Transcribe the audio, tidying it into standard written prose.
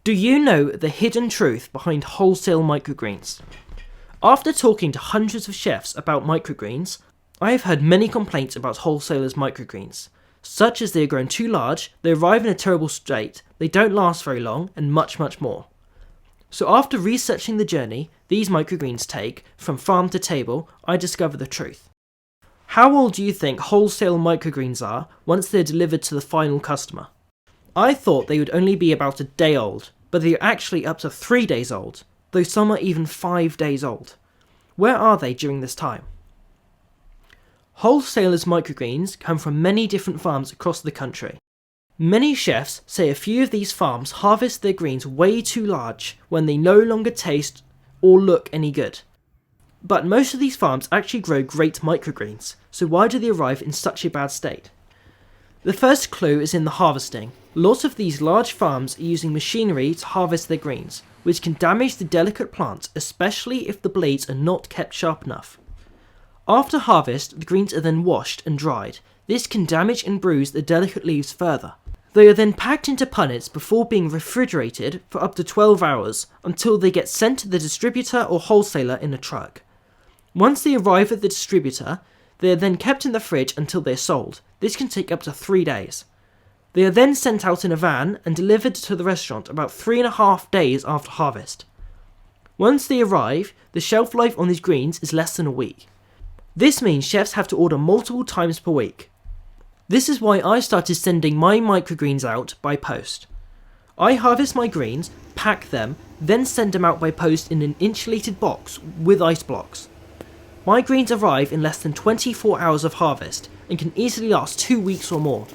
Do you know the hidden truth behind wholesale microgreens? After talking to hundreds of chefs about microgreens, I have heard many complaints about wholesalers' microgreens, such as they are grown too large, they arrive in a terrible state, they don't last very long, and much more. So after researching the journey these microgreens take from farm to table, I discovered the truth. How old do you think wholesale microgreens are once they're delivered to the final customer? I thought they would only be about a day old, but they are actually up to 3 days old, though some are even 5 days old. Where are they during this time? Wholesalers' microgreens come from many different farms across the country. Many chefs say a few of these farms harvest their greens way too large when they no longer taste or look any good. But most of these farms actually grow great microgreens, so why do they arrive in such a bad state? The first clue is in the harvesting. Lots of these large farms are using machinery to harvest their greens, which can damage the delicate plants, especially if the blades are not kept sharp enough. After harvest, the greens are then washed and dried. This can damage and bruise the delicate leaves further. They are then packed into punnets before being refrigerated for up to 12 hours until they get sent to the distributor or wholesaler in a truck. Once they arrive at the distributor, they are then kept in the fridge until they are sold. This can take up to 3 days. They are then sent out in a van and delivered to the restaurant about 3.5 days after harvest. Once they arrive, the shelf life on these greens is less than a week. This means chefs have to order multiple times per week. This is why I started sending my microgreens out by post. I harvest my greens, pack them, then send them out by post in an insulated box with ice blocks. My greens arrive in less than 24 hours of harvest and can easily last 2 weeks or more.